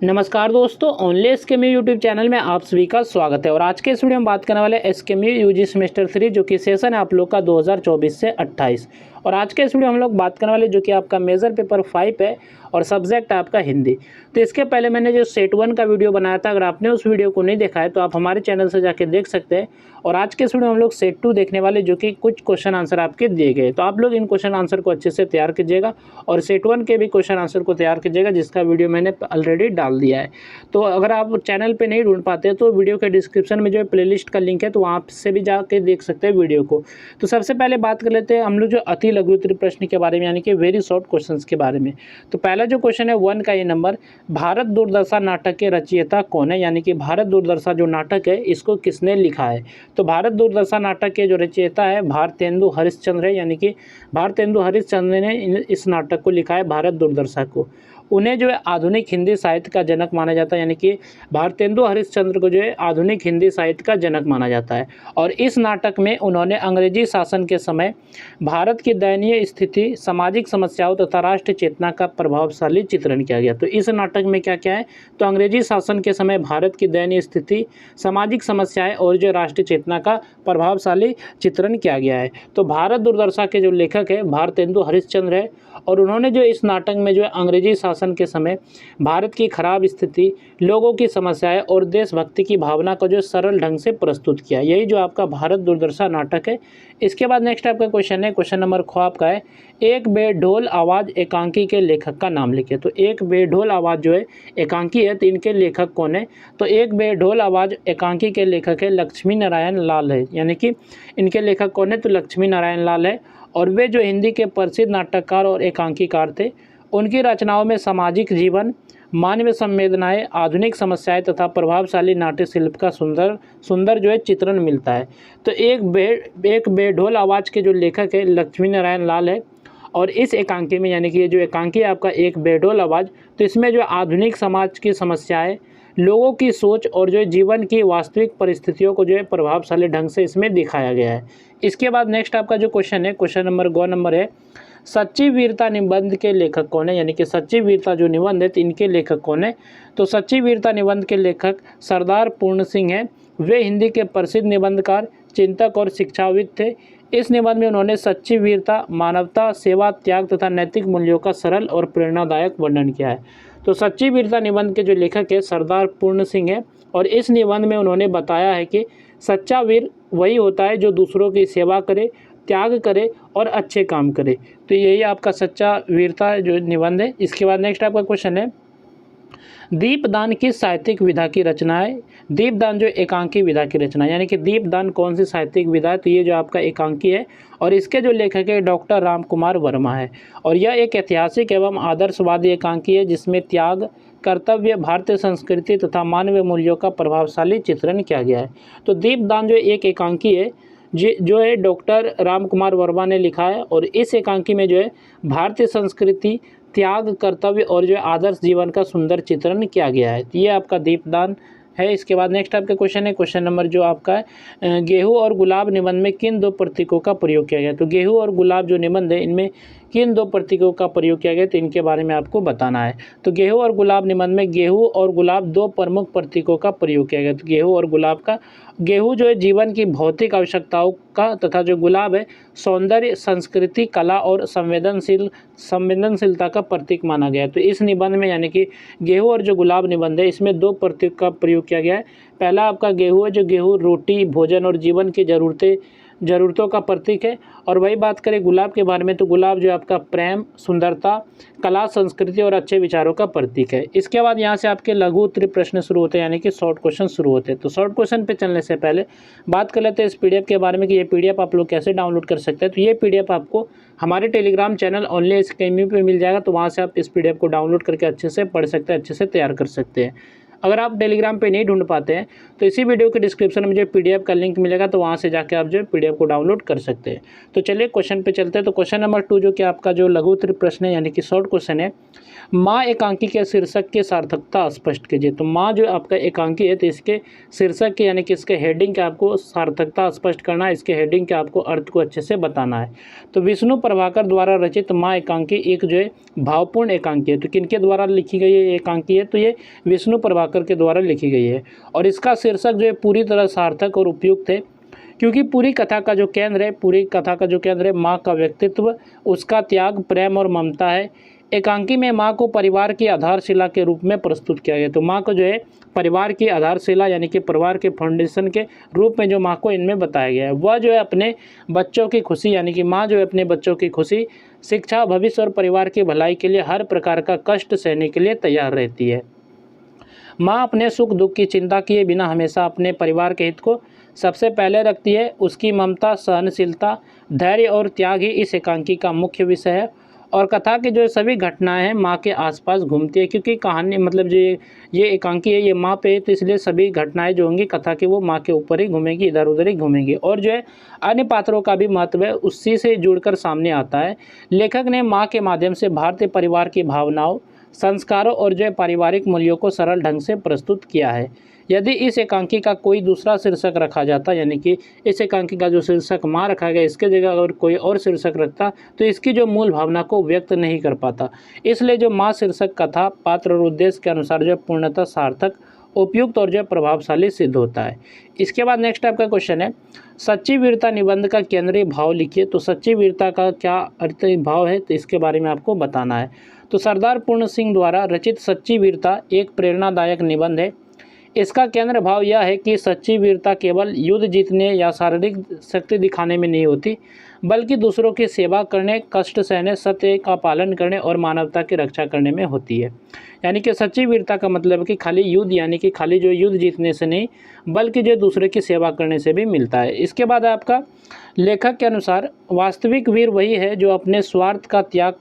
नमस्कार दोस्तों, only एसकेएमयू YouTube channel में आप सभी का स्वागत है। और आज के इस वीडियो में बात करने वाले एसकेएमयू यूजी सेमेस्टर 3 जो कि सेशन है आप लोग का 2024 से 28। और आज के इस वीडियो में हम लोग बात करने वाले जो कि आपका मेजर पेपर 5 है और सब्जेक्ट है आपका हिंदी। तो इसके पहले मैंने जो सेट 1 का वीडियो बनाया था, अगर आपने उस वीडियो को नहीं देखा है तो आप हमारे चैनल से जाके देख सकते हैं। और आज के इस वीडियो में हम लोग सेट 2 देखने वाले जो कि कुछ क्वेश्चन आंसर आपके दिए गए, तो आप लोग इन क्वेश्चन आंसर को अच्छे से तैयार कीजिएगा और सेट 1 के भी क्वेश्चन आंसर को तैयार कीजिएगा, जिसका वीडियो मैंने ऑलरेडी डाल दिया है। तो अगर आप चैनल पे नहीं ढूंढ पाते तो वीडियो के डिस्क्रिप्शन में जो प्लेलिस्ट का लिंक है तो वहाँ से भी जाके देख सकते हैं वीडियो को। तो सबसे पहले बात कर लेते हैं हम लोग जो अति लघु उत्तरीय प्रश्न के बारे में, यानी कि वेरी शॉर्ट क्वेश्चंस के बारे में। तो पहला जो क्वेश्चन है 1 का ये नंबर, भारत दूरदर्शा नाटक के रचयिता कौन है, यानी कि भारत दूरदर्शा जो नाटक है इसको किसने लिखा है। तो भारत दूरदर्शा नाटक के जो रचयिता है भारतेंदु हरिश्चंद्र है, यानी कि भारतेंदु हरिश्चंद्र ने इस नाटक को लिखा है भारत दूरदर्शा को। उन्हें जो है आधुनिक हिंदी साहित्य का जनक माना जाता है, यानी कि भारतेंदु हरिश्चंद्र को जो है आधुनिक हिंदी साहित्य का जनक माना जाता है। और इस नाटक में उन्होंने अंग्रेजी शासन के समय भारत की दयनीय स्थिति, सामाजिक समस्याओं तथा राष्ट्र चेतना का प्रभावशाली चित्रण किया गया। तो इस नाटक में क्या क्या है, तो अंग्रेजी शासन के समय भारत की दयनीय स्थिति, सामाजिक समस्याएं और जो राष्ट्रीय चेतना का प्रभावशाली चित्रण किया गया है। तो भारत दूरदर्शा के जो लेखक है भारतेंदु हरिश्चंद्र है, और उन्होंने जो इस नाटक में जो है अंग्रेजी शासन के समय भारत की खराब स्थिति, लोगों की समस्याएं और देशभक्ति की भावना को जो सरल ढंग से प्रस्तुत किया। यही जो आपका भारत दूरदर्शा नाटक है। इसके बाद नेक्स्ट आपका क्वेश्चन है, क्वेश्चन नंबर ख आपका है, एक बेढोल आवाज़ एकांकी के लेखक का नाम लिखे। तो एक बेढोल आवाज़ जो है एकांकी है, तो इनके लेखक कौन है। तो एक बेढोल आवाज़ एकांकी के लेखक है लक्ष्मी नारायण लाल है, यानी कि इनके लेखक कौन है, तो लक्ष्मी नारायण लाल है। और वे जो हिंदी के प्रसिद्ध नाटककार और एकांकीकार थे। उनकी रचनाओं में सामाजिक जीवन, मानवीय संवेदनाएं, आधुनिक समस्याएं तथा प्रभावशाली नाट्य शिल्प का सुंदर जो है चित्रण मिलता है। तो एक बेढोल आवाज़ के जो लेखक है लक्ष्मी नारायण लाल है। और इस एकांकी में, यानी कि ये जो एकांकी है आपका एक बेढोल आवाज़, तो इसमें जो आधुनिक समाज की समस्याएं, लोगों की सोच और जो जीवन की वास्तविक परिस्थितियों को जो है प्रभावशाली ढंग से इसमें दिखाया गया है। इसके बाद नेक्स्ट आपका जो क्वेश्चन है, क्वेश्चन नंबर ग नंबर है, सच्ची वीरता निबंध के लेखक कौन है, यानी कि सच्ची वीरता जो निबंध है तो इनके लेखक कौन है। तो सच्ची वीरता निबंध के लेखक सरदार पूर्ण सिंह हैं। वे हिंदी के प्रसिद्ध निबंधकार, चिंतक और शिक्षाविद थे। इस निबंध में उन्होंने सच्ची वीरता, मानवता, सेवा, त्याग तथा नैतिक मूल्यों का सरल और प्रेरणादायक वर्णन किया है। तो सच्ची वीरता निबंध के जो लेखक है सरदार पूर्ण सिंह है। और इस निबंध में उन्होंने बताया है कि सच्चा वीर वही होता है जो दूसरों की सेवा करे, त्याग करे और अच्छे काम करे। तो यही आपका सच्चा वीरता जो निबंध है। इसके बाद नेक्स्ट आपका क्वेश्चन है, दीपदान किस साहित्यिक विधा की रचना है। दीपदान जो एकांकी विधा की रचना है, यानी कि दीपदान कौन सी साहित्यिक विधा है, तो ये जो आपका एकांकी है। और इसके जो लेखक है डॉक्टर रामकुमार वर्मा है। और यह एक ऐतिहासिक एवं आदर्शवादी एकांकी है जिसमें त्याग, कर्तव्य, भारतीय संस्कृति तथा मानवीय मूल्यों का प्रभावशाली चित्रण किया गया है। तो दीपदान जो एक एकांकी है जो है डॉक्टर रामकुमार वर्मा ने लिखा है। और इस एकांकी में जो है भारतीय संस्कृति, त्याग, कर्तव्य और जो आदर्श जीवन का सुंदर चित्रण किया गया है। ये आपका दीपदान है। इसके बाद नेक्स्ट आपका क्वेश्चन है, क्वेश्चन नंबर जो आपका है, गेहूं और गुलाब निबंध में किन 2 प्रतीकों का प्रयोग किया गया। तो गेहूं और गुलाब जो निबंध है इनमें किन 2 प्रतीकों का प्रयोग किया गया, तो इनके बारे में आपको बताना है। तो गेहूं और गुलाब निबंध में गेहूं और गुलाब 2 प्रमुख प्रतीकों का प्रयोग किया गया। तो गेहूं और गुलाब का, गेहूं जो है जीवन की भौतिक आवश्यकताओं का तथा जो गुलाब है सौंदर्य, संस्कृति, कला और संवेदनशीलता का प्रतीक माना गया है। तो इस निबंध में, यानी कि गेहूं और जो गुलाब निबंध है इसमें 2 प्रतीक का प्रयोग किया गया है। पहला आपका गेहूं है, जो गेहूं रोटी, भोजन और जीवन की ज़रूरतों का प्रतीक है। और वही बात करें गुलाब के बारे में, तो गुलाब जो आपका प्रेम, सुंदरता, कला, संस्कृति और अच्छे विचारों का प्रतीक है। इसके बाद यहाँ से आपके लघु उत्तरीय प्रश्न शुरू होते हैं, यानी कि शॉर्ट क्वेश्चन शुरू होते हैं। तो शॉर्ट क्वेश्चन पे चलने से पहले बात कर लेते हैं इस पीडीएफ के बारे में कि ये पीडीएफ आप लोग कैसे डाउनलोड कर सकते हैं। तो ये पीडीएफ आपको हमारे टेलीग्राम चैनल ओनली एसकेएमयू पे मिल जाएगा। तो वहाँ से आप इस पीडीएफ को डाउनलोड करके अच्छे से पढ़ सकते हैं, अच्छे से तैयार कर सकते हैं। अगर आप टेलीग्राम पे नहीं ढूंढ पाते हैं तो इसी वीडियो के डिस्क्रिप्शन में जो PDF का लिंक मिलेगा, तो वहाँ से जाके आप जो PDF को डाउनलोड कर सकते हैं। तो चलिए क्वेश्चन पे चलते हैं। तो क्वेश्चन नंबर 2 जो कि आपका जो लघु उत्तरीय प्रश्न है, यानी कि शॉर्ट क्वेश्चन है, माँ एकांकी के शीर्षक की सार्थकता स्पष्ट कीजिए। तो माँ जो आपका एकांकी है, तो इसके शीर्षक के यानी कि इसके हेडिंग के आपको सार्थकता स्पष्ट करना है, इसके हेडिंग के आपको अर्थ को अच्छे से बताना है। तो विष्णु प्रभाकर द्वारा रचित माँ एकांकी एक जो है भावपूर्ण एकांकी है। तो किनके द्वारा लिखी गई है एकांकी है, तो ये विष्णु प्रभाकर के द्वारा लिखी गई है। और इसका शीर्षक जो है पूरी तरह सार्थक और उपयुक्त है, क्योंकि पूरी कथा का जो केंद्र है माँ का व्यक्तित्व, उसका त्याग, प्रेम और ममता है। एकांकी में माँ को परिवार की आधारशिला के रूप में प्रस्तुत किया गया। तो माँ को जो है परिवार की आधारशिला यानी कि परिवार के फाउंडेशन के रूप में जो माँ को इनमें बताया गया है, वह जो है अपने बच्चों की खुशी यानी कि माँ जो है अपने बच्चों की खुशी, शिक्षा, भविष्य और परिवार की भलाई के लिए हर प्रकार का कष्ट सहने के लिए तैयार रहती है। माँ अपने सुख दुख की चिंता किए बिना हमेशा अपने परिवार के हित को सबसे पहले रखती है। उसकी ममता, सहनशीलता, धैर्य और त्याग ही इस एकांकी का मुख्य विषय है। और कथा की जो सभी घटनाएं हैं माँ के आसपास घूमती है, क्योंकि कहानी मतलब जो ये एकांकी है ये माँ पे है, तो इसलिए सभी घटनाएं जो होंगी कथा की वो माँ के ऊपर ही घूमेंगी, इधर उधर ही घूमेंगी। और जो है अन्य पात्रों का भी महत्व है उसी से जुड़कर सामने आता है। लेखक ने माँ के माध्यम से भारतीय परिवार की भावनाओं, संस्कारों और जो है पारिवारिक मूल्यों को सरल ढंग से प्रस्तुत किया है। यदि इस एकांकी का कोई दूसरा शीर्षक रखा जाता, यानी कि इस एकांकी का जो शीर्षक माँ रखा गया, इसके जगह अगर कोई और शीर्षक रखता तो इसकी जो मूल भावना को व्यक्त नहीं कर पाता। इसलिए जो माँ शीर्षक कथा, पात्र और उद्देश्य के अनुसार जो पूर्णतः सार्थक, उपयुक्त और जो प्रभावशाली सिद्ध होता है। इसके बाद नेक्स्ट आपका क्वेश्चन है, सच्ची वीरता निबंध का केंद्रीय भाव लिखिए। तो सच्ची वीरता का क्या अर्थ भाव है, तो इसके बारे में आपको बताना है। तो सरदार पूर्ण सिंह द्वारा रचित सच्ची वीरता एक प्रेरणादायक निबंध है। इसका केंद्र भाव यह है कि सच्ची वीरता केवल युद्ध जीतने या शारीरिक शक्ति दिखाने में नहीं होती, बल्कि दूसरों की सेवा करने, कष्ट सहने, सत्य का पालन करने और मानवता की रक्षा करने में होती है। यानी कि सच्ची वीरता का मतलब है कि खाली युद्ध यानी कि खाली जो युद्ध जीतने से नहीं, बल्कि जो दूसरे की सेवा करने से भी मिलता है। इसके बाद आपका लेखक के अनुसार वास्तविक वीर वही है जो अपने स्वार्थ का त्याग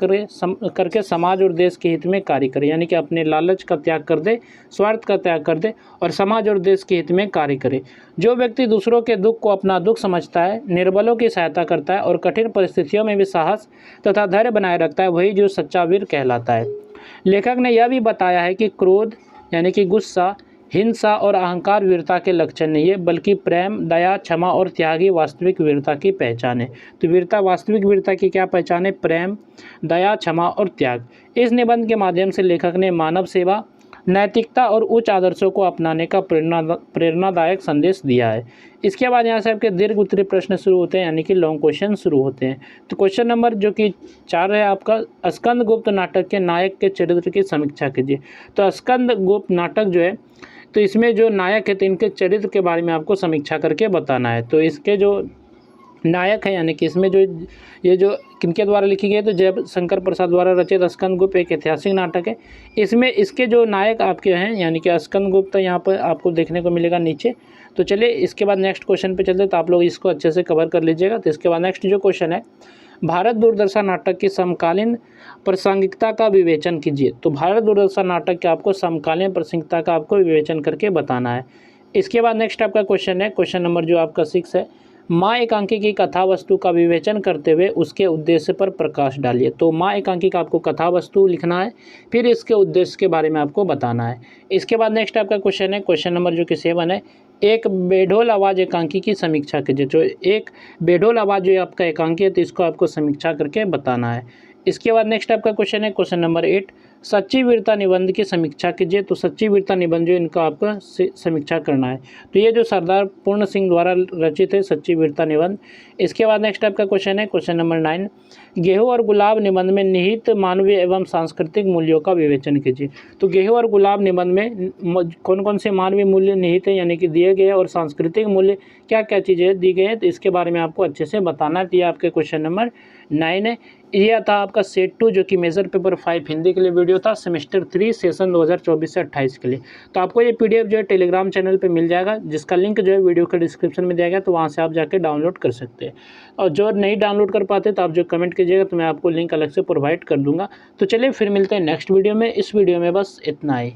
करके समाज और देश के हित में कार्य करे। यानी कि अपने लालच का त्याग कर दे, स्वार्थ का त्याग कर दे और समाज और देश के हित में कार्य करे। जो व्यक्ति दूसरों के दुख को अपना दुख समझता है, निर्बलों की सहायता करता है और कठिन परिस्थितियों में भी साहस तथा धैर्य बनाए रखता है, वही जो सच्चा वीर कहलाता है। लेखक ने यह भी बताया है कि क्रोध यानी कि गुस्सा, हिंसा और अहंकार वीरता के लक्षण नहीं है, बल्कि प्रेम, दया, क्षमा और त्याग ही वास्तविक वीरता की पहचान है। तो वास्तविक वीरता की क्या पहचान है? प्रेम, दया, क्षमा और त्याग। इस निबंध के माध्यम से लेखक ने मानव सेवा, नैतिकता और उच्च आदर्शों को अपनाने का प्रेरणादायक संदेश दिया है। इसके बाद यहाँ से आपके दीर्घ उत्तरीय प्रश्न शुरू होते हैं, यानी कि लॉन्ग क्वेश्चन शुरू होते हैं। तो क्वेश्चन नंबर जो कि 4 है आपका, स्कंदगुप्त नाटक के नायक के चरित्र की समीक्षा कीजिए। तो स्कंदगुप्त नाटक जो है, तो इसमें जो नायक है तो इनके चरित्र के बारे में आपको समीक्षा करके बताना है। तो इसके जो नायक है यानी कि इसमें जो ये जो किनके द्वारा लिखी गई है, तो जयशंकर प्रसाद द्वारा रचित स्कंदगुप्त एक ऐतिहासिक नाटक है। इसमें इसके जो नायक आपके हैं यानी कि स्कंदगुप्त यहाँ पर आपको देखने को मिलेगा नीचे। तो चलिए इसके बाद नेक्स्ट क्वेश्चन पे चलते, तो आप लोग इसको अच्छे से कवर कर लीजिएगा। तो इसके बाद नेक्स्ट जो क्वेश्चन है, भारत दूरदर्शन नाटक की समकालीन प्रासंगिकता का विवेचन कीजिए। तो भारत दूरदर्शन नाटक के आपको समकालीन प्रासंगिकता का आपको विवेचन करके बताना है। इसके बाद नेक्स्ट आपका क्वेश्चन है, क्वेश्चन नंबर जो आपका 6 है, माँ एकांकी की कथा वस्तु का विवेचन करते हुए उसके उद्देश्य पर प्रकाश डालिए। तो माँ एकांकी का आपको कथा वस्तु लिखना है, फिर इसके उद्देश्य के बारे में आपको बताना है। इसके बाद नेक्स्ट आपका क्वेश्चन है, क्वेश्चन नंबर जो कि 7 है, एक बेढोल आवाज़ एकांकी की समीक्षा कीजिए। जो एक बेढोल आवाज़ जो आपका एकांकी है, तो इसको आपको समीक्षा करके बताना है। इसके बाद नेक्स्ट आपका क्वेश्चन है, क्वेश्चन नंबर 8, सच्ची वीरता निबंध की समीक्षा कीजिए। तो सच्ची वीरता निबंध जो इनका आपका समीक्षा करना है। तो ये जो सरदार पूर्ण सिंह द्वारा रचित है सच्ची वीरता निबंध। इसके बाद नेक्स्ट आपका क्वेश्चन है, क्वेश्चन नंबर 9, गेहूं और गुलाब निबंध में निहित मानवीय एवं सांस्कृतिक मूल्यों का विवेचन कीजिए। तो गेहूं और गुलाब निबंध में कौन कौन से मानवीय मूल्य निहित है यानी कि दिए गए, और सांस्कृतिक मूल्य क्या क्या चीज़ें दी गई है, तो इसके बारे में आपको अच्छे से बताना है। तो ये आपके क्वेश्चन नंबर 9 है। यह था आपका सेट 2 जो कि मेजर पेपर 5 हिंदी के लिए वीडियो था, सेमेस्टर 3 सेशन 2024 से 28 के लिए। तो आपको ये PDF जो है टेलीग्राम चैनल पे मिल जाएगा, जिसका लिंक जो है वीडियो के डिस्क्रिप्शन में दिया गया, तो वहाँ से आप जाके डाउनलोड कर सकते हैं। और जो नहीं डाउनलोड कर पाते तो आप जो कमेंट कीजिएगा, तो मैं आपको लिंक अलग से प्रोवाइड कर दूँगा। तो चलिए फिर मिलते हैं नेक्स्ट वीडियो में। इस वीडियो में बस इतना ही।